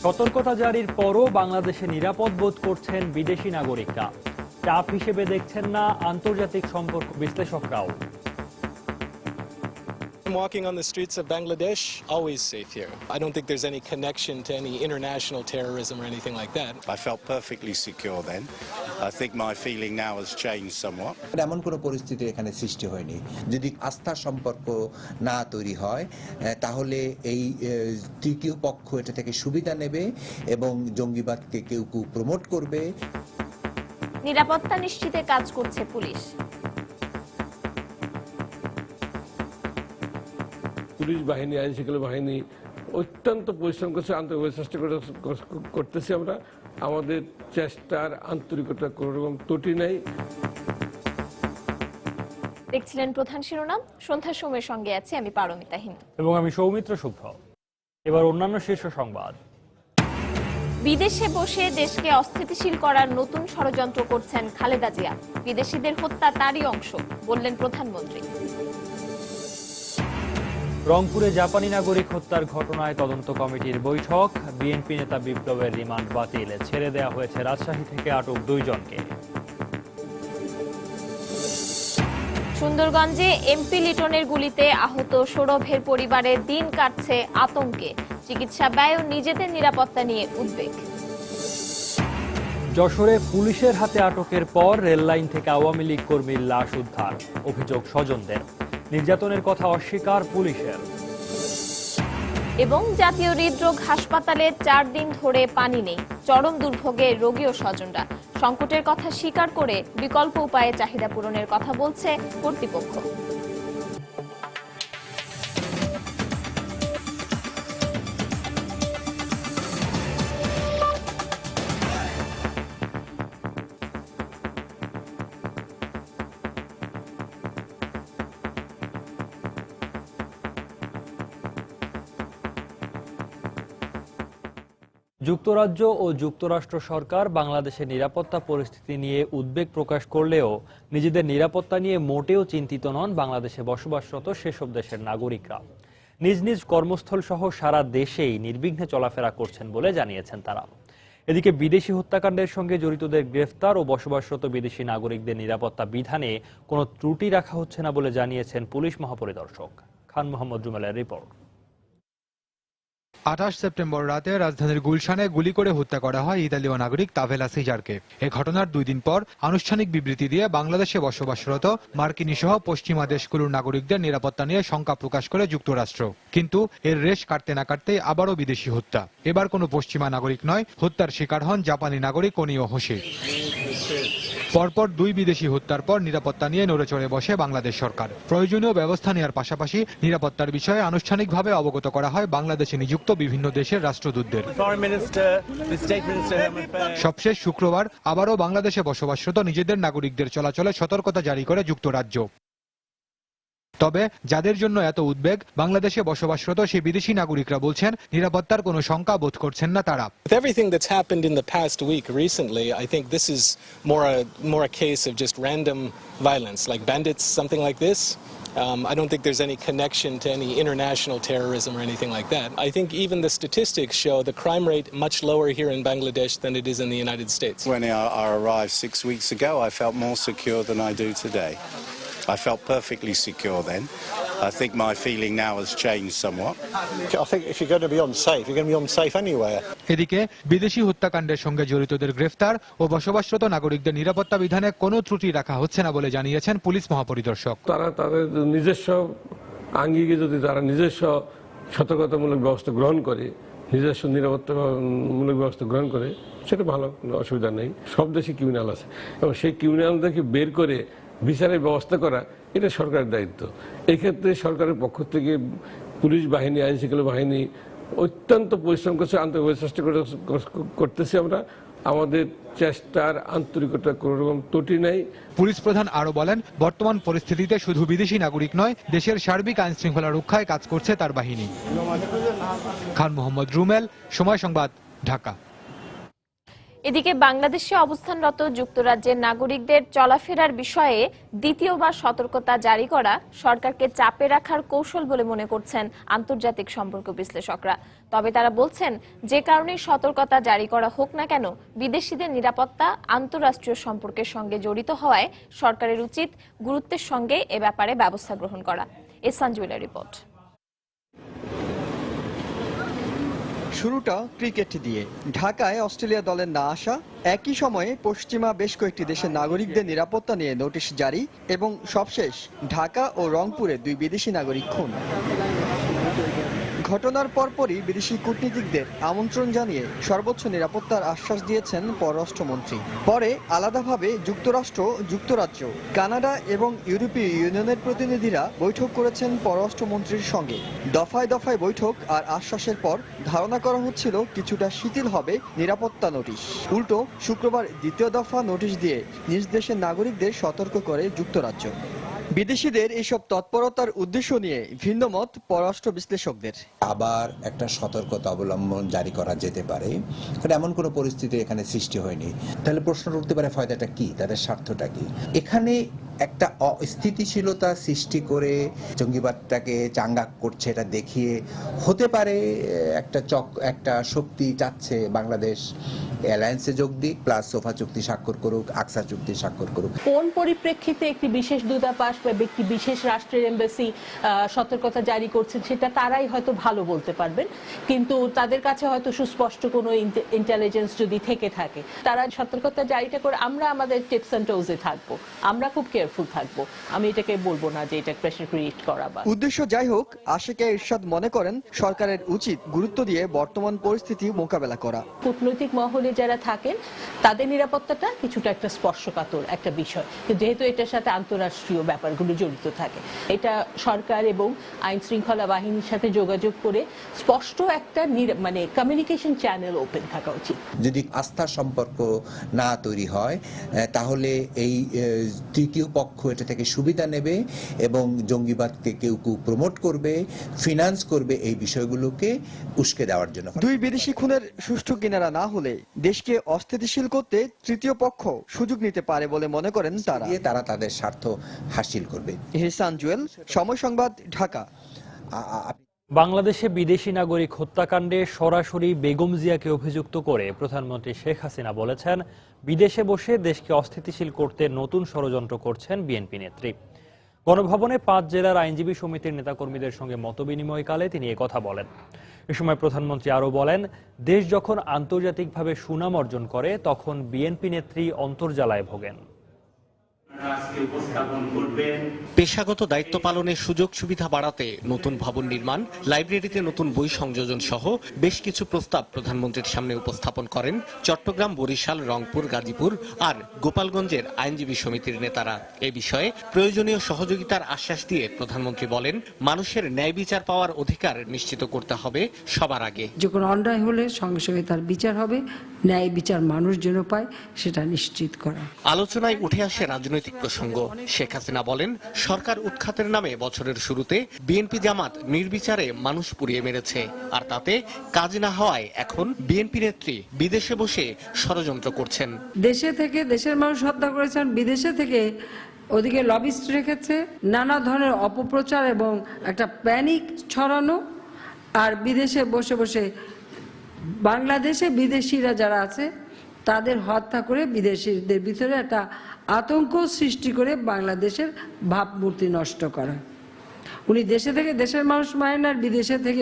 সতর্কতা জারির পরও বাংলাদেশে নিরাপদ বোধ করছেন বিদেশি নাগরিকরা। চাপ হিসেবে দেখছেন না আন্তর্জাতিক সম্পর্ক বিশ্লেষকরাও। I'm walking on the streets of Bangladesh, always safe here. I don't think there's any connection to any international terrorism or anything like that. I felt perfectly secure then. I think my feeling now has changed somewhat. এমন কোনো পরিস্থিতি এখানে সৃষ্টি হয়নি। যদি আস্থার সম্পর্ক না তৈরি হয় তাহলে এই তৃতীয় পক্ষ এটা থেকে সুবিধা নেবে এবং জঙ্গিবাদকে কেউ প্রমোট করবে। নিরাপত্তা নিশ্চিতে কাজ করছে পুলিশ। পুলিশ বাহিনী, আইন শৃঙ্খলা বাহিনী অত্যন্ত পরিশ্রম করছে, আন্তরিক চেষ্টা করতেছি আমরা। আমাদের চেষ্টার আন্তরিকতা কোনো রকম ত্রুটি নেই। দেখছিলেন প্রধান শিরোনাম। সন্ধ্যার সময়ের সঙ্গে আছি আমি পারমিতাহীন এবং আমি সৌমিত্র শুভ্র। এবার অন্যান্য শীর্ষ সংবাদ। বিদেশে বসে দেশকে অস্থিতিশীল করার নতুন ষড়যন্ত্র করছেন খালেদা জিয়া। বিদেশিদের হত্যা তারই অংশ বললেন প্রধানমন্ত্রী। রংপুরে জাপানি নাগরিক হত্যার ঘটনায় তদন্ত কমিটির বৈঠক। বিএনপি নেতা বিপ্লবের রিমান্ড বাতিল, ছেড়ে দেওয়া হয়েছে রাজশাহী থেকে আটক 2 জনকে। সুন্দরগঞ্জে এমপি লিটনের গুলিতে আহত সৌরভের পরিবারের দিন কাটছে আতঙ্কে। চিকিৎসা ব্যয় ও নিজেদের নিরাপত্তা নিয়ে উদ্বেগ। যশোরে পুলিশের হাতে আটকের পর রেললাইন থেকে আওয়ামী লীগ কর্মীর লাশ উদ্ধার, অভিযোগ স্বজনদের। নির্যাতনের কথা অস্বীকার পুলিশের। এবং জাতীয় হৃদরোগ হাসপাতালে 4 দিন ধরে পানি নেই, চরম দুর্ভোগে রোগী ও স্বজনরা। সংকটের কথা স্বীকার করে বিকল্প উপায়ে চাহিদা পূরণের কথা বলছে কর্তৃপক্ষ। যুক্তরাজ্য ও যুক্তরাষ্ট্র সরকার বাংলাদেশের নিরাপত্তা পরিস্থিতি নিয়ে উদ্বেগ প্রকাশ করলেও নিজেদের নিরাপত্তা নিয়ে মোটেও চিন্তিত নন বাংলাদেশে বসবাসরত সেসব দেশের নাগরিকরা। নিজ নিজ কর্মস্থল সহ সারা দেশেই নির্বিঘ্নে চলাফেরা করছেন বলে জানিয়েছেন তারা। এদিকে বিদেশি হত্যাকাণ্ডের সঙ্গে জড়িতদের গ্রেফতার ও বসবাসরত বিদেশি নাগরিকদের নিরাপত্তা বিধানে কোনো ত্রুটি রাখা হচ্ছে না বলে জানিয়েছেন police মহাপরিদর্শক। Khan Mohammad রুমেলের report. 28 September রাতে রাজধানীর গুলশানে গুলি করে হত্যা করা হয় ইতালীয় নাগরিক তাভেলা সিজারকে। এ ঘটনার 2 দিন পর আনুষ্ঠানিক বিবৃতি দিয়ে বাংলাদেশে বসবাসরত মার্কিনী সহ পশ্চিমা দেশগুলোর নাগরিকদের নিরাপত্তা নিয়ে শঙ্কা প্রকাশ করে যুক্তরাষ্ট্র। কিন্তু এর রেশ কাটতে না কাটতেই আবারও বিদেশি হত্যা। এবার কোনো পশ্চিমা নাগরিক নয়, হত্যার শিকার হন জাপানি নাগরিক ওনিও হোশি। পরপর 2 বিদেশি হত্যার পর নিরাপত্তা নিয়ে নড়েচড়ে বসে বাংলাদেশ সরকার। প্রয়োজনীয় ব্যবস্থা নেওয়ার পাশাপাশি নিরাপত্তার বিষয়ে আনুষ্ঠানিকভাবে অবগত করা হয় বাংলাদেশে নিযুক্ত বিভিন্ন দেশের রাষ্ট্রদূতদের। সবশেষ শুক্রবার আবারও বাংলাদেশে বসবাসরত নিজেদের নাগরিকদের চলাচলে সতর্কতা জারি করে যুক্তরাজ্য। তবে যাদের জন্য এত উদ্বেগ, বাংলাদেশে বসবাসরত সেই বিদেশি নাগরিকরা বলছেন নিরাপত্তার কোনো শঙ্কা বোধ করছেন না তারা। With everything that's happened in the past week recently, I think this is more a case of just random violence, like bandits, something like this. I don't think there's any connection to any international terrorism or anything like that. I think even the statistics show the crime rate much lower here in Bangladesh than it is in the United States. When I arrived 6 weeks ago, I felt more secure than I do today. I felt perfectly secure then. I think my feeling now has changed somewhat. I think if you're going to be unsafe, you're going to be unsafe anywhere. এদিকে বিদেশি হত্যাকাণ্ডের সঙ্গে জড়িতদের গ্রেফতার ও বসবাসরত নাগরিকদের নিরাপত্তা বিধানে কোনো ত্রুটি রাখা হচ্ছে না বলে জানিয়েছেন পুলিশ মহাপরিদর্শক। তারা তাদের নিজস্ব আঙ্গিকে যদি তারা নিজস্ব সতর্কতামূলক ব্যবস্থা গ্রহণ করে, নিজস্ব নিরাপত্তামূলক ব্যবস্থা গ্রহণ করে, সেটা ভালো, কোনো অসুবিধা নেই। সব দেশে ক্রিমিনাল আছে এবং সেই ক্রিমিনালদেরকে বের করে বিচারের ব্যবস্থা করা এটা সরকারের দায়িত্ব। এক্ষেত্রে সরকারের পক্ষ থেকে পুলিশ বাহিনী, আইন শৃঙ্খলা বাহিনী অত্যন্ত পরিশ্রম করছে, আন্তরিক চেষ্টা করতেছি আমরা। আমাদের চেষ্টার আন্তরিকতা কোনো রকম ত্রুটি নেই। পুলিশ প্রধান আরো বলেন, বর্তমান পরিস্থিতিতে শুধু বিদেশি নাগরিক নয়, দেশের সার্বিক আইন শৃঙ্খলা রক্ষায় কাজ করছে তার বাহিনী। খান মোহাম্মদ রুমেল, সময় সংবাদ, ঢাকা। এদিকে বাংলাদেশে অবস্থানরত যুক্তরাজ্যের নাগরিকদের চলাফেরার বিষয়ে দ্বিতীয়বার সতর্কতা জারি করা সরকারকে চাপে রাখার কৌশল বলে মনে করছেন আন্তর্জাতিক সম্পর্ক বিশ্লেষকরা। তবে তারা বলছেন, যে কারণেই সতর্কতা জারি করা হোক না কেন, বিদেশিদের নিরাপত্তা আন্তঃরাষ্ট্রীয় সম্পর্কের সঙ্গে জড়িত হওয়ায় সরকারের উচিত গুরুত্বের সঙ্গে এ ব্যাপারে ব্যবস্থা গ্রহণ করা। এহসান জুয়েলের রিপোর্ট। শুরুটা ক্রিকেট দিয়ে। ঢাকায় অস্ট্রেলিয়া দলের না আসা, একই সময়ে পশ্চিমা বেশ কয়েকটি দেশের নাগরিকদের নিরাপত্তা নিয়ে নোটিশ জারি এবং সবশেষ ঢাকা ও রংপুরে 2 বিদেশি নাগরিক খুন। ঘটনার পরপরই বিদেশি কূটনীতিকদের আমন্ত্রণ জানিয়ে সর্বোচ্চ নিরাপত্তার আশ্বাস দিয়েছেন পররাষ্ট্রমন্ত্রী। পরে আলাদাভাবে যুক্তরাষ্ট্র, যুক্তরাজ্য, কানাডা এবং ইউরোপীয় ইউনিয়নের প্রতিনিধিরা বৈঠক করেছেন পররাষ্ট্রমন্ত্রীর সঙ্গে। দফায় দফায় বৈঠক আর আশ্বাসের পর ধারণা করা হচ্ছিল কিছুটা শিথিল হবে নিরাপত্তা নোটিশ। উল্টো শুক্রবার দ্বিতীয় দফা নোটিশ দিয়ে নিজ দেশের নাগরিকদের সতর্ক করে যুক্তরাজ্য। বিদেশিদের এইসব তৎপরতার উদ্দেশ্য নিয়ে ভিন্ন মত পররাষ্ট্র বিশ্লেষকদের। আবার একটা সতর্কতা অবলম্বন জারি করা যেতে পারে, কারণ এমন কোনো পরিস্থিতি এখানে সৃষ্টি হয়নি। তাহলে প্রশ্ন উঠতে পারে, ফায়দাটা কি, তাদের স্বার্থটা কি? এখানে একটা অস্থিতিশীলতা সৃষ্টি করে জঙ্গিবাদটাকে চাঙ্গা করছে, এটা দেখিয়ে হতে পারে একটা শক্তি চাচ্ছে বাংলাদেশ অ্যালায়েন্সে যোগ দিক, প্লাস সোফা চুক্তি স্বাক্ষর করুক, আকসা চুক্তি স্বাক্ষর করুক। কোন পরিপ্রেক্ষিতে একটি বিশেষ দূতাবাস বা একটি বিশেষ রাষ্ট্রের এমবাসি সতর্কতা জারি করছেন সেটা তারাই হয়তো ভালো বলতে পারবেন, কিন্তু তাদের কাছে হয়তো সুস্পষ্ট কোনো ইন্টেলিজেন্স যদি থেকে থাকে, তারা সতর্কতা জারিটা করে আমরা আমাদের টিপস এন্ড ট্রিক্সে থাকবো, আমরা খুব কেয়ারফুল থাকবো। আমি এটাকে বলবো না যে এটা প্রেসার ক্রিয়েট করা। বা উদ্দেশ্য যাই হোক, আশিকা ইরশাদ মনে করেন সরকারের উচিত গুরুত্ব দিয়ে বর্তমান পরিস্থিতি মোকাবেলা করা। কূটনৈতিক মহলে যারা থাকেন তাদের নিরাপত্তাটা কিছুটা একটা স্পর্শকাতর একটা বিষয়, যেহেতু এটার সাথে আন্তঃরাষ্ট্রীয় ব্যাপারগুলো জড়িত থাকে। এটা সরকার এবং আইন শৃঙ্খলা বাহিনীর সাথে যোগাযোগ করে স্পষ্ট একটা মানে কমিউনিকেশন চ্যানেল ওপেন থাকা উচিত। যদি আস্থার সম্পর্ক না তৈরি হয়, তাহলে এই তৃতীয় পক্ষ এটা থেকে সুবিধা নেবে এবং জঙ্গিবাদকে কেউ প্রমোট করবে, ফিনান্স করবে, এই বিষয়গুলোকে উস্কে দেওয়ার জন্য। 2 বিদেশি খুনের সুষ্ঠু কিনারা না হলে দেশকে অস্থিতিশীল করতে তৃতীয় পক্ষ সুযোগ নিতে পারে বলে মনে করেন তারা তাদের স্বার্থ হাসিল করবে। এহসান জুয়েল, সময় সংবাদ, ঢাকা। বাংলাদেশে বিদেশি নাগরিক হত্যাকাণ্ডে সরাসরি বেগম জিয়াকে অভিযুক্ত করে প্রধানমন্ত্রী শেখ হাসিনা বলেছেন, বিদেশে বসে দেশকে অস্থিতিশীল করতে নতুন ষড়যন্ত্র করছেন বিএনপি নেত্রী। গণভবনে 5 জেলার আইনজীবী সমিতির নেতাকর্মীদের সঙ্গে মতবিনিময়কালে তিনি একথা বলেন। এ সময় প্রধানমন্ত্রী আরও বলেন, দেশ যখন আন্তর্জাতিকভাবে সুনাম অর্জন করে তখন বিএনপি নেত্রী অন্তর্জালায় ভোগেন। পেশাগত দায়িত্ব পালনের সুযোগ সুবিধা বাড়াতে নতুন ভবন নির্মাণ, লাইব্রেরিতে নতুন বই সংযোজন সহ বেশ কিছু প্রস্তাব প্রধানমন্ত্রীর সামনে উপস্থাপন করেন চট্টগ্রাম, বরিশাল, রংপুর, গাজীপুর আর গোপালগঞ্জের আইনজীবী সমিতির নেতারা। এ বিষয়ে প্রয়োজনীয় সহযোগিতার আশ্বাস দিয়ে প্রধানমন্ত্রী বলেন, মানুষের ন্যায় বিচার পাওয়ার অধিকার নিশ্চিত করতে হবে সবার আগে। যে কোনো অন্যায় হলে সঙ্গে সঙ্গে তার বিচার হবে, ন্যায় বিচার মানুষ যেন পায় সেটা নিশ্চিত করা। আলোচনায় উঠে আসে রাজনৈতিক প্রসঙ্গ। শেখ হাসিনা বলেন, সরকার উৎখাতের নামে বছরের শুরুতে বিএনপি জামাত নির্বিচারে মানুষ পুড়িয়ে মেরেছে, আর তাতে কাজ না হওয়ায় এখন বিএনপি নেত্রী বিদেশে বসে ষড়যন্ত্র করছেন। দেশে থেকে দেশের মানুষ হত্যা করেছেন, বিদেশে থেকে ওদিকে লবিস্ট রেখেছে, নানা ধরনের অপপ্রচার এবং একটা প্যানিক ছড়ানো, আর বিদেশে বসে বসে বাংলাদেশে বিদেশিরা যারা আছে তাদের হত্যা করে বিদেশিদের ভিতরে একটা আতঙ্ক সৃষ্টি করে বাংলাদেশের ভাবমূর্তি নষ্ট করা। উনি দেশে থেকে দেশের মানুষ মারেন, আর বিদেশে থেকে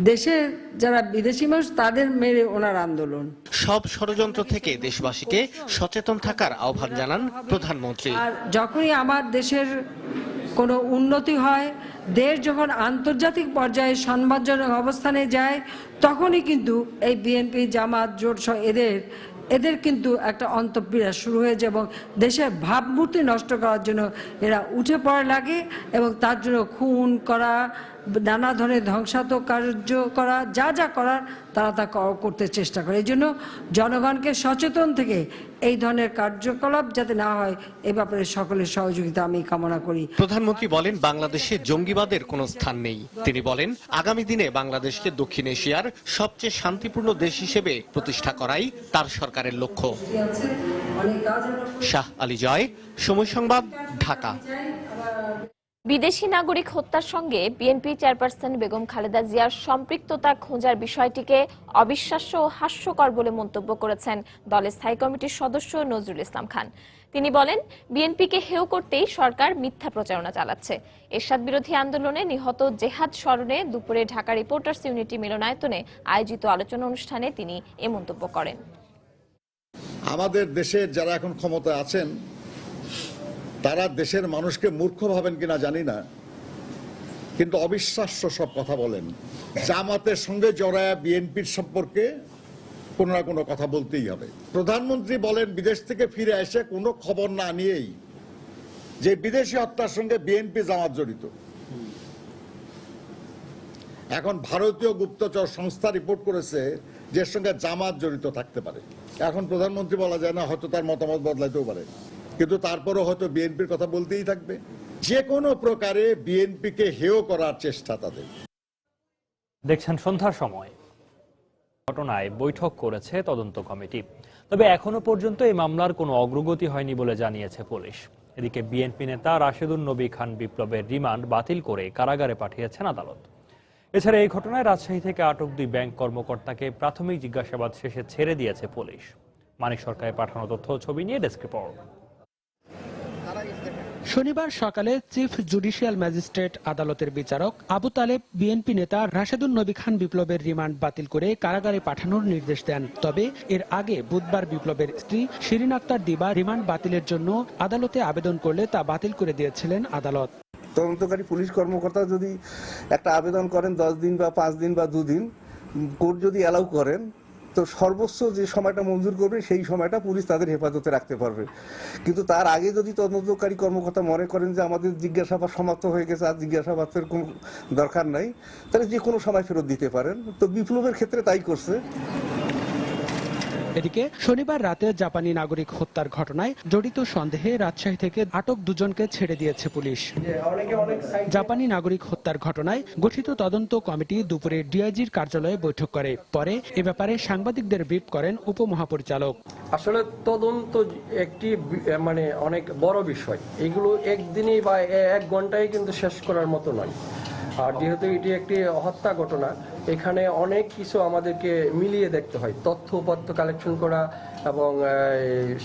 দেশে যারা বিদেশি মানুষ তাদের মেরে ওনার আন্দোলন। সব ষড়যন্ত্র থেকে দেশবাসীকে সচেতন থাকার আহ্বান জানান প্রধানমন্ত্রী। আর যখনই আমার দেশের কোনো উন্নতি হয়, দেশ যখন আন্তর্জাতিক পর্যায়ে সম্মানজনক অবস্থানে যায়, তখনই কিন্তু এই বিএনপি, জামাত, জোট এদের কিন্তু একটা অন্তঃক্রিয়া শুরু হয়ে যায় এবং দেশের ভাবমূর্তি নষ্ট করার জন্য এরা উঠে পড়া লাগে এবং তার জন্য খুন করা, নানা ধরনের ধ্বংসাত্মক কার্য করা, যা যা করার তারা তা করতে চেষ্টা করে। এই জন্য জনগণকে সচেতন থেকে এই ধরনের কার্যকলাপ যাতে না হয় এ ব্যাপারে সকলের সহযোগিতা আমি কামনা করি। প্রধানমন্ত্রী বলেন, বাংলাদেশে জঙ্গিবাদের কোনো স্থান নেই। তিনি বলেন, আগামী দিনে বাংলাদেশকে দক্ষিণ এশিয়ার সবচেয়ে শান্তিপূর্ণ দেশ হিসেবে প্রতিষ্ঠা করাই তার সরকারের লক্ষ্য। শাহ আলী জয়, সময় সংবাদ, ঢাকা। বিদেশি নাগরিক হত্যার সঙ্গে বিএনপি চেয়ারপারসন বেগম খালেদা জিয়ার সম্পৃক্ততা খোঁজার বিষয়টিকে অবিশ্বাস্য ও হাস্যকর বলে মন্তব্য করেছেন দলের স্থায়ী কমিটির সদস্য নজরুল ইসলাম খান। তিনি বলেন, বিএনপিকে হেয় করতেই সরকার মিথ্যা প্রচারণা চালাচ্ছে। এরশাদ বিরোধী আন্দোলনে নিহত জেহাদ স্মরণে দুপুরে ঢাকা রিপোর্টার্স ইউনিটি মিলনায়তনে আয়োজিত আলোচনা অনুষ্ঠানে তিনি এ মন্তব্য করেন। আমাদের দেশের যারা এখন ক্ষমতায় আছেন তারা দেশের মানুষকে মূর্খ ভাবেন কিনা জানি না, কিন্তু অবিশ্বাস্য সব কথা বলেন। জামাতের সঙ্গে জড়ায়া বিএনপির সম্পর্কে কোনো না কোনো কথা বলতেই হবে। প্রধানমন্ত্রী বলেন বিদেশ থেকে ফিরে এসে কোনো খবর না নিয়েই যে বিদেশি হত্যার সঙ্গে বিএনপি জামাত জড়িত। এখন ভারতীয় গুপ্তচর সংস্থা রিপোর্ট করেছে যে সঙ্গে জামাত জড়িত থাকতে পারে। এখন প্রধানমন্ত্রী বলা যায় না, হয়তো তার মতামত বদলাইতেও পারে, কিন্তু তারপরও হয়তো বিএনপির কথা বলতেই থাকবে। যে কোনো প্রকারে বিএনপিকে হেয় করার চেষ্টা তাদের। দেখছেন সন্ধ্যার সময়। ঘটনায় বৈঠক করেছে তদন্ত কমিটি, তবে এখনো পর্যন্ত এই মামলার কোনো অগ্রগতি হয়নি বলে জানিয়েছে পুলিশ। এদিকে বিএনপি নেতা রাশেদুন নবী খান বিপ্লবের রিমান্ড বাতিল করে কারাগারে পাঠিয়েছেন আদালত। এছাড়া এই ঘটনায় রাজশাহী থেকে আটক 2 ব্যাংক কর্মকর্তাকে প্রাথমিক জিজ্ঞাসাবাদ শেষে ছেড়ে দিয়েছে পুলিশ। মানিক সরকারের পাঠানো তথ্য ছবি নিয়ে ডেস্ক রিপোর্ট। শনিবার সকালে চিফ জুডিশিয়াল ম্যাজিস্ট্রেট আদালতের বিচারক আবু তালেব বিএনপি নেতা রাশেদুন নবী খান বিপ্লবের রিমান্ড বাতিল করে কারাগারে পাঠানোর নির্দেশ দেন। তবে এর আগে বুধবার বিপ্লবের স্ত্রী শিরিন আক্তার দিবা রিমান্ড বাতিলের জন্য আদালতে আবেদন করলে তা বাতিল করে দিয়েছিলেন আদালত। তদন্তকারী পুলিশ কর্মকর্তা যদি একটা আবেদন করেন 10 দিন বা 5 দিন বা 2 দিন, কোর্ট যদি অ্যালাউ করেন তো সর্বোচ্চ যে সময়টা মঞ্জুর করবে সেই সময়টা পুলিশ তাদের হেফাজতে রাখতে পারবে। কিন্তু তার আগে যদি তদন্তকারী কর্মকর্তা মনে করেন যে আমাদের জিজ্ঞাসাবাদ সমাপ্ত হয়ে গেছে, আর জিজ্ঞাসাবাদের কোনো দরকার নাই, তাহলে যে কোনো সময় ফেরত দিতে পারেন। তো বিপ্লবের ক্ষেত্রে তাই করছে। এদিকে শনিবার রাতে জাপানি নাগরিক হত্যার ঘটনায় জড়িত সন্দেহে রাজশাহী থেকে আটক 2 জনকে ছেড়ে দিয়েছে পুলিশ। জাপানি নাগরিক হত্যার ঘটনায় গঠিত তদন্ত কমিটি দুপুরে ডিআইজির কার্যালয়ে বৈঠক করে। পরে এ ব্যাপারে সাংবাদিকদের ব্রিফ করেন উপমহাপরিচালক। আসলে তদন্ত একটি অনেক বড় বিষয়, এগুলো একদিনই বা 1 ঘন্টায় কিন্তু শেষ করার মতো নয়। আর যেহেতু এটি একটি হত্যা ঘটনা, এখানে অনেক কিছু আমাদেরকে মিলিয়ে দেখতে হয়। তথ্য উপাত্ত কালেকশন করা এবং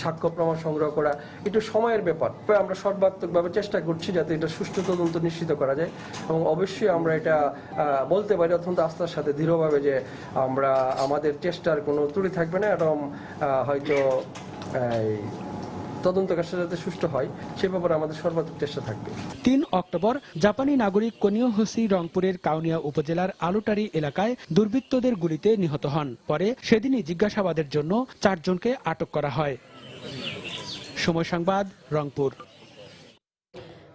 সাক্ষ্য প্রমাণ সংগ্রহ করা একটু সময়ের ব্যাপার। আমরা সর্বাত্মকভাবে চেষ্টা করছি যাতে এটা সুষ্ঠু তদন্ত নিশ্চিত করা যায়, এবং অবশ্যই আমরা এটা বলতে পারি অত্যন্ত আস্থার সাথে দৃঢ়ভাবে যে আমরা আমাদের চেষ্টার কোনো ত্রুটি থাকবে না, এবং হয়তো তদন্ত কাজটা যাতে সুষ্ঠু হয় সে ব্যাপারে আমাদের সর্বাত্মক চেষ্টা থাকবে। 3 অক্টোবর জাপানি নাগরিক কনিও হোসি রংপুরের কাউনিয়া উপজেলার আলুটারি এলাকায় দুর্বৃত্তদের গুলিতে নিহত হন। পরে সেদিনই জিজ্ঞাসাবাদের জন্য 4 জনকে আটক করা হয়। সময় সংবাদ, রংপুর।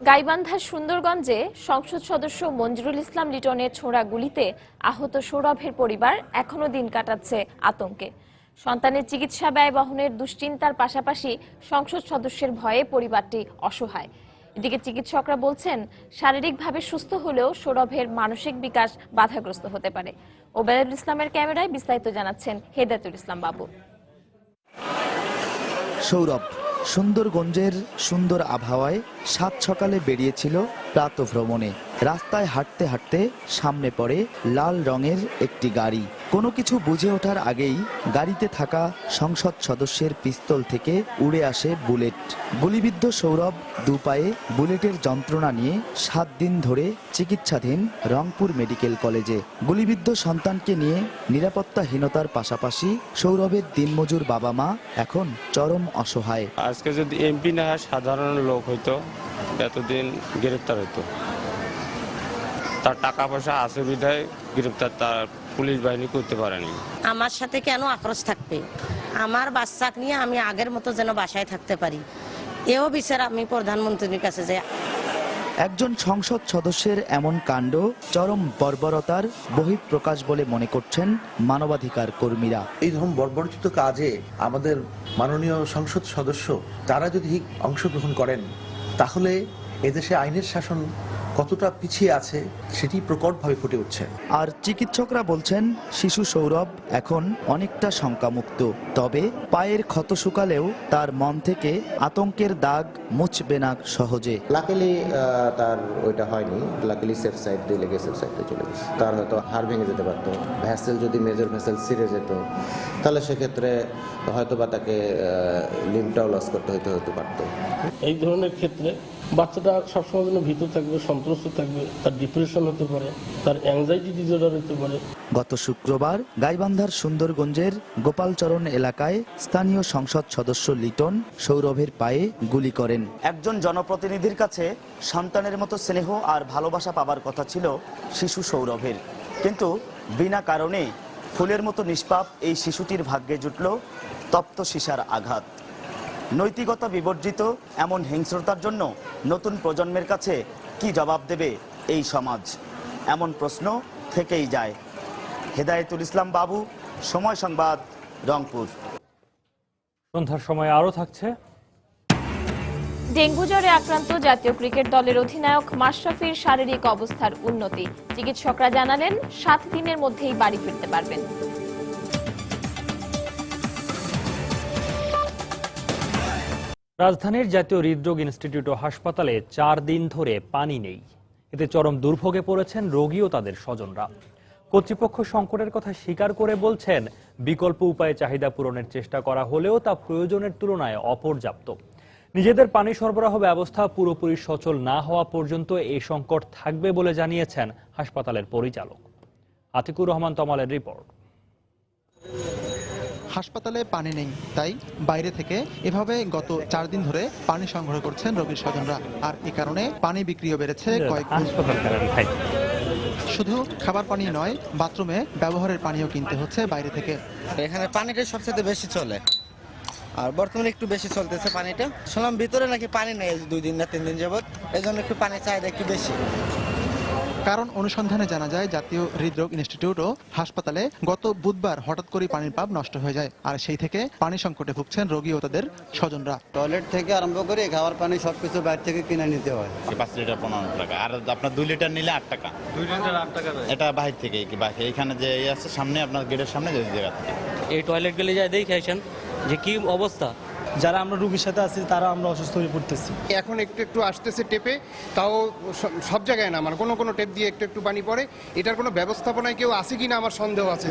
গাইবান্ধার সুন্দরগঞ্জে সংসদ সদস্য মঞ্জুরুল ইসলাম লিটনের ছোড়া গুলিতে আহত সৌরভের পরিবার এখনো দিন কাটাচ্ছে আতঙ্কে। সন্তানের চিকিৎসা ব্যয় বহনের দুশ্চিন্তার পাশাপাশি সংসদ সদস্যের ভয়ে পরিবারটি অসহায়। এদিকে চিকিৎসকরা বলছেন, শারীরিকভাবে সুস্থ হলেও সৌরভের মানসিক বিকাশ বাধাগ্রস্ত হতে পারে। ওবায়দুল ইসলামের ক্যামেরায় বিস্তারিত জানাচ্ছেন হেদায়েতুল ইসলাম বাবু। সৌরভ সুন্দরগঞ্জের সুন্দর আবহাওয়ায় সাত সকালে বেরিয়েছিল প্রাতঃভ্রমণে। রাস্তায় হাঁটতে হাঁটতে সামনে পড়ে লাল রঙের একটি গাড়ি। কোনো কিছু বুঝে ওঠার আগেই গাড়িতে থাকা সংসদ সদস্যের পিস্তল থেকে উড়ে আসে বুলেট। গুলিবিদ্ধ সৌরভ দুপায়ে বুলেটের যন্ত্রণা নিয়ে 7 দিন ধরে চিকিৎসাধীন রংপুর মেডিকেল কলেজে। গুলিবিদ্ধ সন্তানকে নিয়ে নিরাপত্তাহীনতার পাশাপাশি সৌরভের দিনমজুর বাবা মা এখন চরম অসহায়। আজকে যদি এমপি না হয় সাধারণ লোক হইতো এতদিন গ্রেপ্তার হইতো। তার টাকা পয়সা আছে বিধায় গ্রেপ্তার তার পুলিশ বাহিনী করতে পারেনি। আমার সাথে কেন আক্রোশ থাকবে? আমার বাচ্চাকে নিয়ে আমি আগের মতো যেন বাসায় থাকতে পারি, এও বিচার আমি প্রধানমন্ত্রীর কাছে যাই। একজন সংসদ সদস্যের এমন কাণ্ড চরম বর্বরতার বহিঃপ্রকাশ বলে মনে করছেন মানবাধিকার কর্মীরা। এই ধরনের বর্বরচিত কাজে আমাদের মাননীয় সংসদ সদস্য তারা যদি অংশগ্রহণ করেন তাহলে এদেশে আইনের শাসন কতটা পিছিয়ে আছে সেটি প্রকটভাবে ফুটে উঠছে। আর চিকিৎসকরা বলছেন শিশু সৌরভ এখন অনেকটা শঙ্কামুক্ত। তবে পায়ের ক্ষত শুকালেও তার মন থেকে আতঙ্কের দাগ মুছবে না সহজে। লাকিলি তার ওইটা হয়নি, লাকিলি সেফ সাইড দিয়ে লেগে সেফ সাইডে চলে গেছে। তার হয়তো হাড় ভেঙে যেতে পারতো, ভ্যাসেল যদি মেজর ভ্যাসেল ছিঁড়ে যেত তাহলে সেক্ষেত্রে হয়তো বা তাকে লিম্বটাও লস করতে হতে পারতো। এই ধরনের ক্ষেত্রে বাচ্চাটা সবসময় জন্য ভীত থাকবে, সন্ত্রস্ত থাকবে, তার ডিপ্রেশন হতে পারে, তার অ্যাংজাইটি ডিসঅর্ডার হতে পারে। গত শুক্রবার গাইবান্ধার সুন্দরগঞ্জের গোপালচরণ এলাকায় স্থানীয় সংসদ সদস্য লিটন সৌরভের পায়ে গুলি করেন। একজন জনপ্রতিনিধির কাছে সন্তানের মতো স্নেহ আর ভালোবাসা পাবার কথা ছিল শিশু সৌরভের, কিন্তু বিনা কারণে ফুলের মতো নিষ্পাপ এই শিশুটির ভাগ্যে জুটল তপ্ত সীসার আঘাত। নৈতিকতা বিবর্জিত এমন হিংস্রতার জন্য নতুন প্রজন্মের কাছে কি জবাব দেবে এই সমাজ? এমন প্রশ্ন থেকেই যায়। হেদায়েতুল ইসলাম বাবু, সময় সংবাদ, রংপুর। সন্ধ্যার সময় আরও থাকছে। ডেঙ্গু জ্বরে আক্রান্ত জাতীয় ক্রিকেট দলের অধিনায়ক মাশরাফির শারীরিক অবস্থার উন্নতি। চিকিৎসকরা জানালেন 7 দিনের মধ্যেই বাড়ি ফিরতে পারবেন। রাজধানীর জাতীয় হৃদরোগ ইনস্টিটিউট ও হাসপাতালে 4 দিন ধরে পানি নেই। এতে চরম দুর্ভোগে পড়েছেন রোগী ও তাদের স্বজনরা। কর্তৃপক্ষ সংকটের কথা স্বীকার করে বলছেন, বিকল্প উপায়ে চাহিদা পূরণের চেষ্টা করা হলেও তা প্রয়োজনের তুলনায় অপর্যাপ্ত। নিজেদের পানি সরবরাহ ব্যবস্থা পুরোপুরি সচল না হওয়া পর্যন্ত এই সংকট থাকবে বলে জানিয়েছেন হাসপাতালের পরিচালক। আতিকুর রহমান তমালের রিপোর্ট। হাসপাতালে পানি নেই, তাই বাইরে থেকে এভাবে গত 4 দিন ধরে পানি সংগ্রহ করছেন রোগীর স্বজনরা। আর এই কারণে পানি বিক্রিও বেড়েছে কয়েক গুণ। শুধু খাবার পানি নয়, বাথরুমে ব্যবহারের পানিও কিনতে হচ্ছে বাইরে থেকে। এখানে পানিটা সবচেয়ে বেশি চলে, আর বর্তমানে একটু বেশি চলতেছে পানিটা। শুনলাম ভিতরে নাকি পানি নেই 2 দিন না 3 দিন যাবত, এই জন্য একটু পানির চাহিদা একটু বেশি। কারণ অনুসন্ধানে জানা যায়, জাতীয় হৃদরোগ ইনস্টিটিউট ও হাসপাতালে গত বুধবার হঠাৎ করে পানির পাইপ নষ্ট হয়ে যায়। আর সেই থেকে পানি সংকটে ভুগছেন রোগী ও তাদের স্বজনরা। টয়লেট থেকে আরম্ভ করে খাবার পানি সবকিছু বাইরে থেকে কিনে নিতে হয়। 5 লিটার 15 টাকা, আর আপনার 2 লিটার নিলে 8 টাকা। 2 লিটার 8 টাকা এটা বাহির থেকে, এখানে যে আছে সামনে আপনার গেটের সামনে যে জায়গা থেকে। এই টয়লেট গেলে যায় দেখে আসেন যে কি অবস্থা। যারা আমরা রোগীর সাথে আছি তারা আমরা অসুস্থ হয়ে পড়তেছি। এখন একটু আসতেছে টেপে, তাও সব জায়গায় না, মানে কোনো টেপ দিয়ে একটু পানি পড়ে। এটার কোনো ব্যবস্থাপনায় কেউ আছে কিনা আমার সন্দেহ আছে।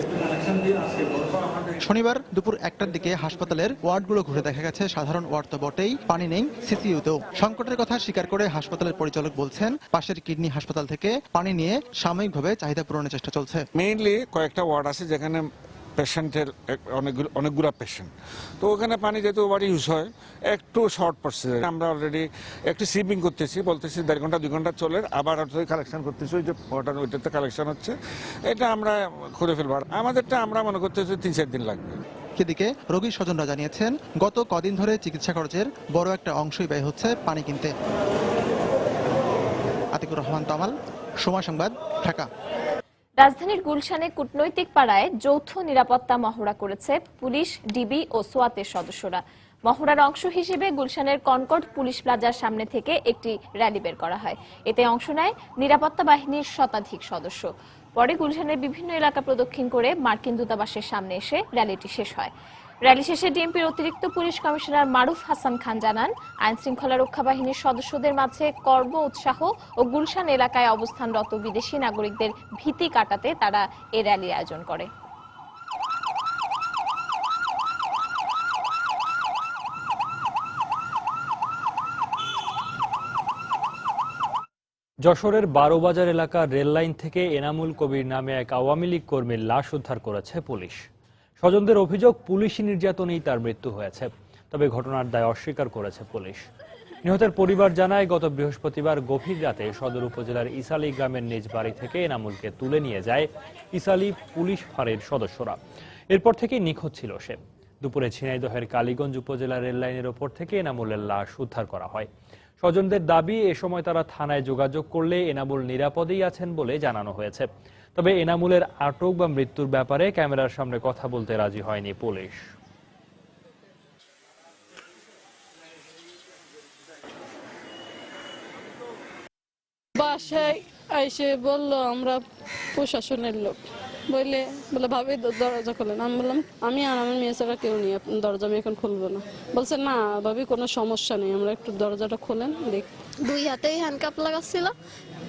শনিবার দুপুর 1টার দিকে হাসপাতালের ওয়ার্ডগুলো ঘুরে দেখা গেছে সাধারণ ওয়ার্ড তো বটেই, পানি নেই সিসিইউতেও। সংকটের কথা স্বীকার করে হাসপাতালের পরিচালক বলছেন, পাশের কিডনি হাসপাতাল থেকে পানি নিয়ে সাময়িকভাবে চাহিদা পূরণের চেষ্টা চলছে। মেইনলি কয়েকটা ওয়ার্ড আছে যেখানে পেশেন্টের অনেকগুলো পেশেন্ট, তো ওখানে পানি যেহেতু ওভার ইউজ হয় একটু শর্ট পড়ছে। আমরা অলরেডি একটু সিপিং করতেছি, বলতেছি 1.5 ঘন্টা 2 ঘন্টা চলে, আবার কালেকশন করতেছি। ওই যে ওয়াটার ওইটাতে কালেকশন হচ্ছে, এটা আমরা করে ফেলবার। আমাদেরটা আমরা মনে করতেছি 3-4 দিন লাগবে। এদিকে রোগীর স্বজনরা জানিয়েছেন, গত কদিন ধরে চিকিৎসা খরচের বড় একটা অংশই ব্যয় হচ্ছে পানি কিনতে। আতিকুর রহমান তমাল, সময় সংবাদ, ঢাকা। রাজধানীর গুলশানে কূটনৈতিক পাড়ায় যৌথ নিরাপত্তা মহড়া করেছে পুলিশ, ডিবি ও সোয়াতের সদস্যরা। মহড়ার অংশ হিসেবে গুলশানের কনকর্ড পুলিশ প্লাজার সামনে থেকে একটি র্যালি বের করা হয়। এতে অংশ নেয় নিরাপত্তা বাহিনীর শতাধিক সদস্য। পরে গুলশানের বিভিন্ন এলাকা প্রদক্ষিণ করে মার্কিন দূতাবাসের সামনে এসে র্যালিটি শেষ হয়। র্যালি শেষে ডিএমপির অতিরিক্ত পুলিশ কমিশনার মারুফ হাসান খান জানান, আইন শৃঙ্খলা রক্ষা বাহিনীর সদস্যদের মাঝে কর্ম উৎসাহ ও গুলশান এলাকায় অবস্থানরত বিদেশি নাগরিকদের ভীতি কাটাতে তারা এই র্যালি আয়োজন করে। যশোরের 12 বাজার এলাকার রেললাইন থেকে এনামুল কবির নামে এক আওয়ামী লীগ কর্মীর লাশ উদ্ধার করেছে পুলিশ। স্বজনদের অভিযোগ, পুলিশি নির্যাতনেই তার মৃত্যু হয়েছে। তবে ঘটনার দায় অস্বীকার করেছে পুলিশ। নিহতের পরিবার জানায়, গত বৃহস্পতিবার গভীর রাতে সদর উপজেলার ইসালি গ্রামের নিজ বাড়ি থেকে এনামুলকে তুলে নিয়ে যায় ইসালি পুলিশ ফাঁড়ির সদস্যরা। এরপর থেকেই নিখোঁজ ছিল সে। দুপুরে ঝিনাইদহের কালীগঞ্জ উপজেলা রেললাইনের ওপর থেকে এনামুলের লাশ উদ্ধার করা হয়। স্বজনদের দাবি, এ সময় তারা থানায় যোগাযোগ করলে এনামুল নিরাপদেই আছেন বলে জানানো হয়েছে। তবে এনামুলের আটক বা মৃত্যুর ব্যাপারে ক্যামেরার সামনে কথা বলতে রাজি হয়নি পুলিশ। বাস বাসায় আইসে বলল আমরা প্রশাসনের লোক বলে ভাবি দরজা খোলেন। আমি বললাম আমি আর আমার মেয়ে ছাড়া কেউ নেই, দরজা আমি এখন খুলবো না। বলছে না ভাবি কোনো সমস্যা নেই, আমরা একটু দরজাটা খোলেন দেখ। 2 হাতেই হ্যান্ডকাপ লাগাচ্ছিল।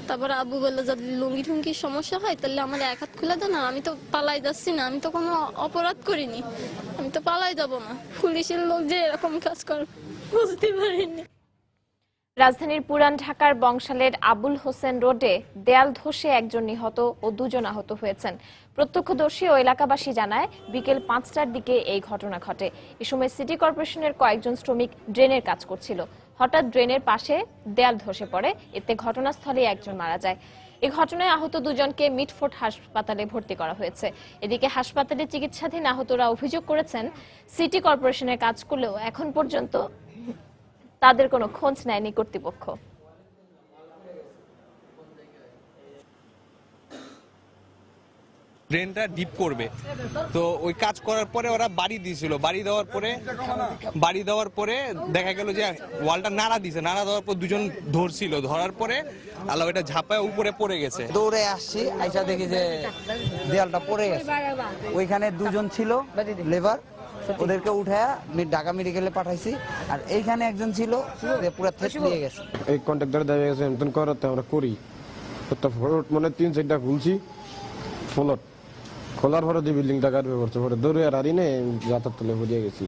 তারপরে আব্বু বললো যদি লুঙ্গি টুঙ্গির সমস্যা হয় তাহলে আমার 1 হাত খুলে দেন, আমি তো পালাই যাচ্ছি না, আমি তো কোনো অপরাধ করিনি, আমি তো পালাই যাব না। পুলিশের লোক যে এরকম কাজ করে বুঝতে পারিনি। রাজধানীর পুরান ঢাকার বংশালের আবুল হোসেন রোডে দেয়াল ধসে একজন নিহত ও 2 জন আহত হয়েছেন। প্রত্যক্ষদর্শী ও এলাকাবাসী জানায় বিকেল 5টার দিকে এই ঘটনা ঘটে। এ সময় সিটি কর্পোরেশনের কয়েকজন শ্রমিক ড্রেনের কাজ করছিল। হঠাৎ ড্রেনের পাশে দেয়াল ধসে পড়ে, এতে ঘটনাস্থলে একজন মারা যায়। এই ঘটনায় আহত 2 জনকে মিটফোর্ড হাসপাতালে ভর্তি করা হয়েছে। এদিকে হাসপাতালে চিকিৎসাধীন আহতরা অভিযোগ করেছেন সিটি কর্পোরেশনের কাজ করলেও এখন পর্যন্ত তাদের কোনো খোঁজ নেয়নি কর্তৃপক্ষ। ড্রেনটা ডিপ করবে, তো ওই কাজ করার পরে ওরা বাড়ি দিয়েছিল। বাড়ি দেওয়ার পরে দেখা গেল যে ওয়ালটা নাড়া দিয়েছে। নাড়া দেওয়ার পর 2 জন ধরছিল, ধরার পরে আল্লাহ এটা ঝাঁপায় উপরে পড়ে গেছে। দৌড়ে আসছি, আইসা দেখি যে দেয়ালটা পড়ে গেছে। ওইখানে 2 জন ছিল লেবার, ওদেরকে উঠায়া ঢাকা মেডিকেলে পাঠাইছি। আর এইখানে একজন ছিল যে পুরো থেত নিয়ে গেছে। এই কন্ট্রাক্টর দেখা গেছে এমন করাতে আমরা করি মানে 3-4টা খুলছি ফ্লোর খোলার পরে যে বিল্ডিংটা কাটবে করছে পরে দৌড়ে আর নেই যাতায়াত তুলে হরিয়ে গেছি।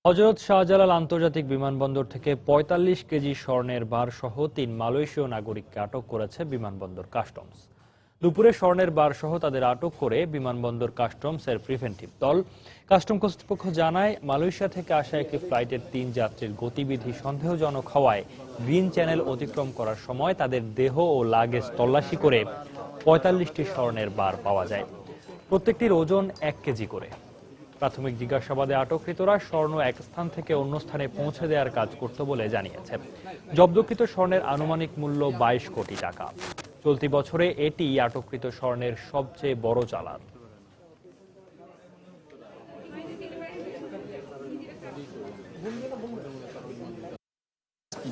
হযরত শাহজালাল আন্তর্জাতিক বিমানবন্দর থেকে 45 কেজি স্বর্ণের বার সহ 3 মালয়েশীয় নাগরিককে আটক করেছে বিমানবন্দর কাস্টমস। দুপুরে স্বর্ণের বার সহ তাদের আটক করে বিমানবন্দর কাস্টমসের প্রিভেন্টিভ দল। কাস্টম কর্তৃপক্ষ জানায় মালয়েশিয়া থেকে আসা একটি ফ্লাইটের 3 যাত্রীর গতিবিধি সন্দেহজনক হওয়ায় গ্রিন চ্যানেল অতিক্রম করার সময় তাদের দেহ ও লাগেজ তল্লাশি করে 45টি স্বর্ণের বার পাওয়া যায়। প্রত্যেকটির ওজন 1 কেজি করে। প্রাথমিক জিজ্ঞাসাবাদে আটককৃতরা স্বর্ণ এক স্থান থেকে অন্য স্থানে পৌঁছে দেওয়ার কাজ করত বলে জানিয়েছে। জব্দকৃত স্বর্ণের আনুমানিক মূল্য 22 কোটি টাকা। চলতি বছরে এটি আটককৃত স্বর্ণের সবচেয়ে বড় চালান।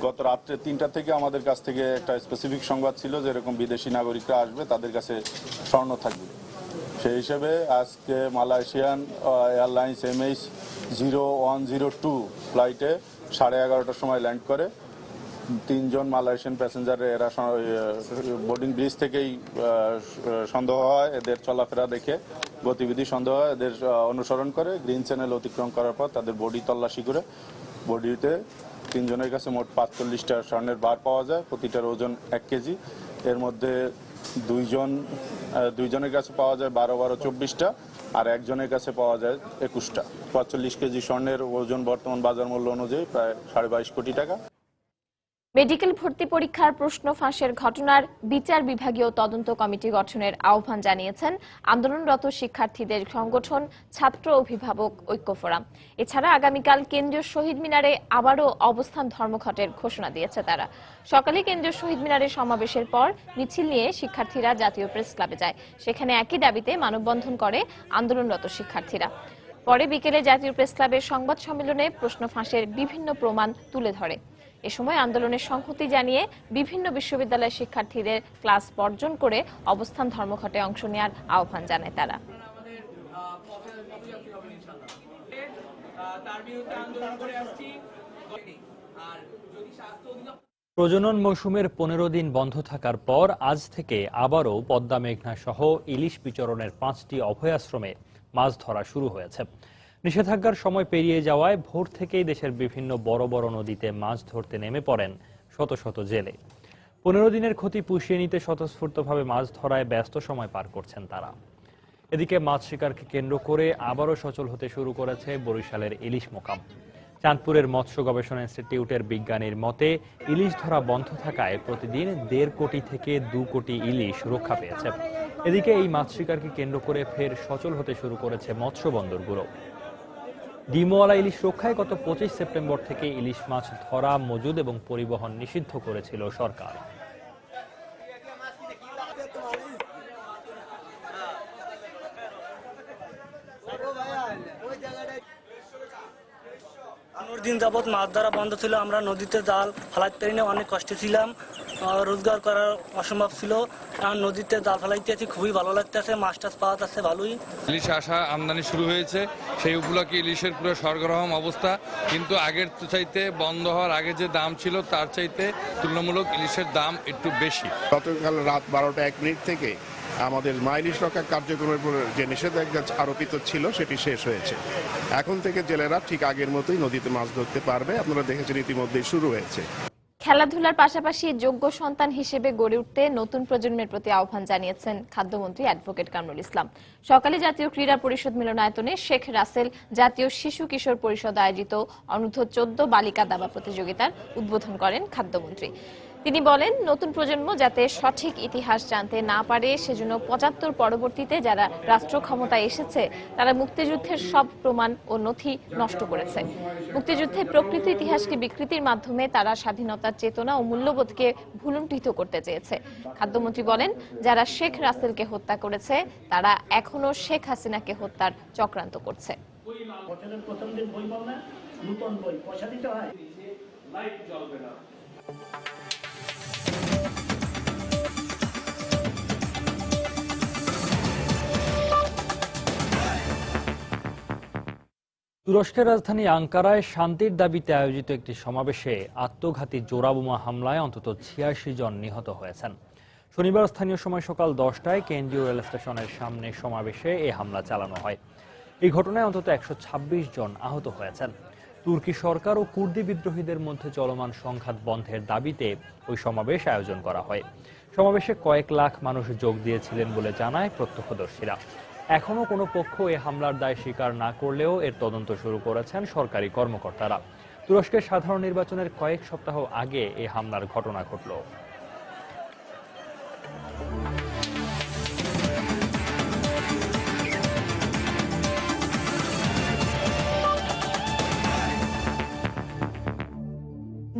গত রাত্রে 3টা থেকে আমাদের কাছ থেকে একটা স্পেসিফিক সংবাদ ছিল যে এরকম বিদেশি নাগরিকরা আসবে, তাদের কাছে স্বর্ণ থাকবে। সেই হিসেবে আজকে মালয়েশিয়ান এয়ারলাইন্স MH0102 ফ্লাইটে 11:30টার সময় ল্যান্ড করে। 3 জন মালয়েশিয়ান প্যাসেঞ্জার, এরা বোর্ডিং ব্রিজ থেকেই সন্দেহ হয়, এদের চলাফেরা দেখে গতিবিধি সন্দেহ হয়, এদের অনুসরণ করে গ্রিন চ্যানেল অতিক্রম করার পর তাদের বডি তল্লাশি করে বডিতে 3 জনের কাছে মোট 45টা স্বর্ণের বার পাওয়া যায়, প্রতিটার ওজন 1 কেজি। এর মধ্যে 2 জনের কাছে পাওয়া যায় 12 24টা, আর 1 জনের কাছে পাওয়া যায় 21টা। 45 কেজি স্বর্ণের ওজন বর্তমান বাজার মূল্য অনুযায়ী প্রায় 22.5 কোটি টাকা। মেডিকেল ভর্তি পরীক্ষার প্রশ্ন ফাঁসের ঘটনার বিচার বিভাগীয় তদন্ত কমিটি গঠনের আহ্বান জানিয়েছেন আন্দোলনরত শিক্ষার্থীদের সংগঠন ছাত্র অভিভাবক ঐক্য ফোরাম। এছাড়া আগামীকাল কেন্দ্রীয় শহীদ মিনারে আবারও অবস্থান ধর্মঘটের ঘোষণা দিয়েছে তারা। সকালে কেন্দ্রীয় শহীদ মিনারে সমাবেশের পর মিছিল নিয়ে শিক্ষার্থীরা জাতীয় প্রেস ক্লাবে যায়। সেখানে একই দাবিতে মানববন্ধন করে আন্দোলনরত শিক্ষার্থীরা। পরে বিকেলে জাতীয় প্রেস ক্লাবের সংবাদ সম্মেলনে প্রশ্ন ফাঁসের বিভিন্ন প্রমাণ তুলে ধরে। এ সময় আন্দোলনের সংহতি জানিয়ে বিভিন্ন বিশ্ববিদ্যালয়ের শিক্ষার্থীদের ক্লাস বর্জন করে অবস্থান ধর্মঘটে অংশ নেওয়ার আহ্বান জানায় তারা। প্রজনন মৌসুমের 15 দিন বন্ধ থাকার পর আজ থেকে আবারও পদ্মা মেঘনা সহ ইলিশ বিচরণের 5টি অভয়াশ্রমে মাছ ধরা শুরু হয়েছে। নিষেধাজ্ঞার সময় পেরিয়ে যাওয়ায় ভোর থেকেই দেশের বিভিন্ন বড় বড় নদীতে মাছ ধরতে নেমে পড়েন শত শত জেলে। 15 দিনের ক্ষতি পুষিয়ে নিতে স্বতঃস্ফূর্তভাবে মাছ ধরায় ব্যস্ত সময় পার করছেন তারা। এদিকে মাছ শিকারকে কেন্দ্র করে আবারও সচল হতে শুরু করেছে বরিশালের ইলিশ মোকাম। চাঁদপুরের মৎস্য গবেষণা ইনস্টিটিউটের বিজ্ঞানীর মতে ইলিশ ধরা বন্ধ থাকায় প্রতিদিন 1.5 কোটি থেকে 2 কোটি ইলিশ রক্ষা পেয়েছে। এদিকে এই মাছ শিকারকে কেন্দ্র করে ফের সচল হতে শুরু করেছে মৎস্য বন্দরগুলো। ডিমওয়ালা ইলিশ রক্ষায় গত 25 সেপ্টেম্বর থেকে ইলিশ মাছ ধরা, মজুদ এবং পরিবহন নিষিদ্ধ করেছিল সরকার। দিন যাবৎ মাছ ধরা বন্ধ ছিল, আমরা নদীতে জাল ফালাতে পারি না, অনেক কষ্টে ছিলাম। রোজগার করা অসম্ভব ছিল। আর নদীতে জাল ফেলাইতেছি, খুবই ভালো লাগতেছে, মাছ টাছ পাওয়া যাচ্ছে ভালোই। ইলিশ আসা আমদানি শুরু হয়েছে, সেই উপলক্ষে ইলিশের পুরো সরগরম অবস্থা, কিন্তু আগের চাইতে বন্ধ হওয়ার আগে যে দাম ছিল তার চাইতে তুলনামূলক ইলিশের দাম একটু বেশি। গতকাল রাত 12টা 1 মিনিট থেকে আমাদের ইলিশ রক্ষা কার্যক্রমের উপর যে নিষেধাজ্ঞা আরোপিত ছিল সেটি শেষ হয়েছে। এখন থেকে জেলেরা ঠিক আগের মতোই নদীতে মাছ ধরতে পারবে। আপনারা দেখেছেন ইতিমধ্যেই শুরু হয়েছে। খেলাধুলার পাশাপাশি যোগ্য সন্তান হিসেবে গড়ে উঠতে নতুন প্রজন্মের প্রতি আহ্বান জানিয়েছেন খাদ্যমন্ত্রী অ্যাডভোকেট কামরুল ইসলাম। সকালে জাতীয় ক্রীড়া পরিষদ মিলনায়তনে শেখ রাসেল জাতীয় শিশু কিশোর পরিষদ আয়োজিত অনূর্ধ্ব 14 বালিকা দাবা প্রতিযোগিতার উদ্বোধন করেন খাদ্যমন্ত্রী। তিনি বলেন, নতুন প্রজন্ম যাতে সঠিক ইতিহাস জানতে না পারে সেজন্য 75 পরবর্তীতে যারা রাষ্ট্র ক্ষমতায় এসেছে তারা মুক্তিযুদ্ধের সব প্রমাণ ও নথি নষ্ট করেছে। মুক্তিযুদ্ধের প্রকৃত ইতিহাসকে বিকৃতির মাধ্যমে তারা স্বাধীনতার চেতনা ও মূল্যবোধকে ভুলুণ্ঠিত করতে চেয়েছে। খাদ্যমন্ত্রী বলেন, যারা শেখ রাসেলকে হত্যা করেছে তারা এখনো শেখ হাসিনাকে হত্যার চক্রান্ত করছে। প্রথম দিন বই পাও না, নতুন বই পয়সা দিতে হয়, লাইট জ্বলবে না। তুরস্কের রাজধানী আঙ্কারায় শান্তির দাবিতে আয়োজিত একটি সমাবেশে আত্মঘাতী জোড়াবোমা হামলায় অন্তত 86 জন নিহত হয়েছেন। শনিবার স্থানীয় সময় সকাল 10টায় কেন্দ্রীয় রেল স্টেশনের সামনে সমাবেশে এই হামলা চালানো হয়। এই ঘটনায় অন্তত 126 জন আহত হয়েছেন। তুর্কি সরকার ও কুর্দি বিদ্রোহীদের মধ্যে চলমান সংঘাত বন্ধের দাবিতে ওই সমাবেশ আয়োজন করা হয়। সমাবেশে কয়েক লাখ মানুষ যোগ দিয়েছিলেন বলে জানায় প্রত্যক্ষদর্শীরা। এখনো কোনো পক্ষ এ হামলার দায় স্বীকার না করলেও এর তদন্ত শুরু করেছেন সরকারি কর্মকর্তারা। তুরস্কের সাধারণ নির্বাচনের কয়েক সপ্তাহ আগে এই হামলার ঘটনা ঘটল।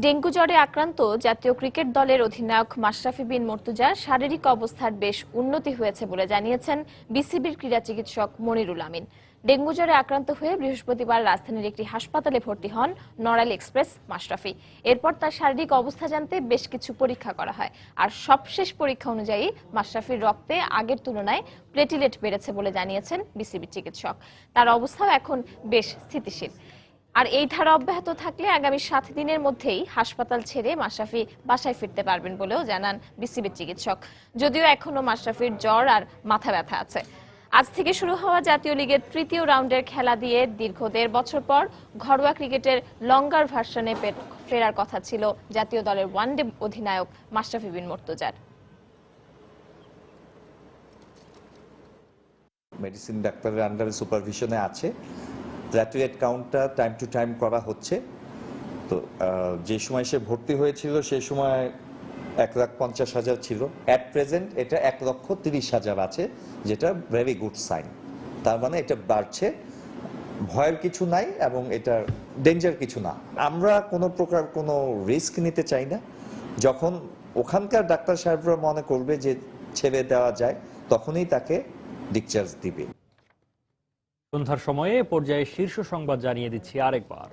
ডেঙ্গু জ্বরে আক্রান্ত জাতীয় ক্রিকেট দলের অধিনায়ক মাশরাফি বিন মুর্তজার শারীরিক অবস্থার বেশ উন্নতি হয়েছে বলে জানিয়েছেন বিসিবির ক্রীড়া চিকিৎসক মনিরুল আমিন। ডেঙ্গু জ্বরে আক্রান্ত হয়ে বৃহস্পতিবার রাজধানীর একটি হাসপাতালে ভর্তি হন নড়াইল এক্সপ্রেস মাশরাফি। এরপর তার শারীরিক অবস্থা জানতে বেশ কিছু পরীক্ষা করা হয়, আর সবশেষ পরীক্ষা অনুযায়ী মাশরাফির রক্তে আগের তুলনায় প্লেটিলেট বেড়েছে বলে জানিয়েছেন বিসিবির চিকিৎসক। তার অবস্থাও এখন বেশ স্থিতিশীল। আর এই ধারা অব্যাহত থাকলে আগামী 7 দিনের মধ্যেই হাসপাতাল ছেড়ে মাশরাফি বাসায় ফিরতে পারবেন বলেও জানান বিসিবির চিকিৎসক। যদিও এখনো মাশরাফির জ্বর আর মাথা ব্যথা আছে। আজ থেকে শুরু হওয়া জাতীয় লিগের তৃতীয় রাউন্ডের খেলা দিয়ে দীর্ঘ 1.5 বছর পর ঘরোয়া ক্রিকেটের লঙ্গার ভার্সনে ফেরার কথা ছিল জাতীয় দলের ওয়ানডে অধিনায়ক মাশরাফি বিন মুর্তজার। মেডিসিন ডাক্তারের আন্ডারে সুপারভিশনে আছে। প্ল্যাটেলেট কাউন্টটা টাইম টু টাইম করা হচ্ছে। তো যে সময় সে ভর্তি হয়েছিল সেই সময় 1,50,000 ছিল। অ্যাট প্রেজেন্ট এটা 1,30,000 আছে, যেটা ভেরি গুড সাইন। তার মানে এটা বাড়ছে, ভয়ের কিছু নাই এবং এটা ডেঞ্জার কিছু না। আমরা কোনো প্রকার কোনো রিস্ক নিতে চাই না। যখন ওখানকার ডাক্তার সাহেবরা মনে করবে যে ছেড়ে দেওয়া যায়, তখনই তাকে ডিসচার্জ দিবে। সন্ধ্যার সময়ে পর্যায়ে শীর্ষ সংবাদ জানিয়ে দিচ্ছি আরেকবার।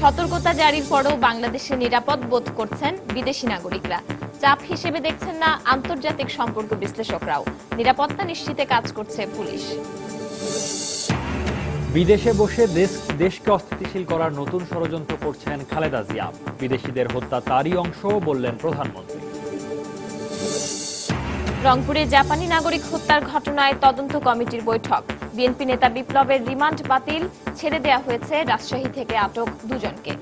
সতর্কতা জারির পরও বাংলাদেশে নিরাপদ বোধ করছেন বিদেশি নাগরিকরা। চাপ হিসেবে দেখছেন না আন্তর্জাতিক সম্পর্ক বিশ্লেষকরাও। নিরাপত্তা নিশ্চিতে কাজ করছে পুলিশ। বিদেশে বসে দেশকে অস্থিতিশীল করার নতুন ষড়যন্ত্র করছেন খালেদা জিয়া। বিদেশিদের হত্যা তারই অংশ বললেন প্রধানমন্ত্রী। রংপুরে জাপানি নাগরিক হত্যার ঘটনায় তদন্ত কমিটির বৈঠক। বিএনপি নেতা বিপ্লবের রিমান্ড বাতিল, ছেড়ে দেয়া হয়েছে রাজশাহী থেকে আটক 2 জনকে।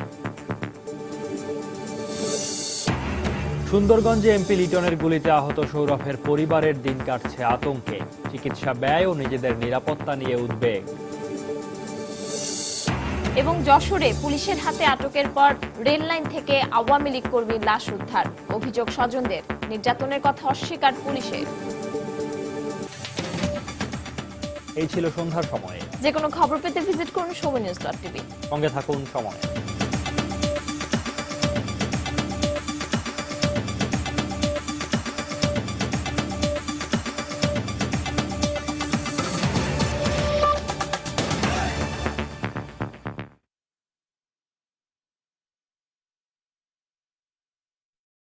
সুন্দরগঞ্জে এমপি লিটনের গুলিতে আহত সৌরভের পরিবারের দিন কাটছে আতঙ্কে। চিকিৎসা ব্যয় ও নিজেদের নিরাপত্তা নিয়ে উদ্বেগ। এবং যশোরে পুলিশের হাতে আটকের পর রেল লাইন থেকে আওয়ামী লীগ কর্মীর লাশ উদ্ধার। অভিযোগ স্বজনদের, নির্যাতনের কথা অস্বীকার পুলিশের। এই ছিল সন্ধ্যার সময়ে। যে কোনো খবর পেতে ভিজিট করুন সময় নিউজ.টিভি। সঙ্গে থাকুন সময়।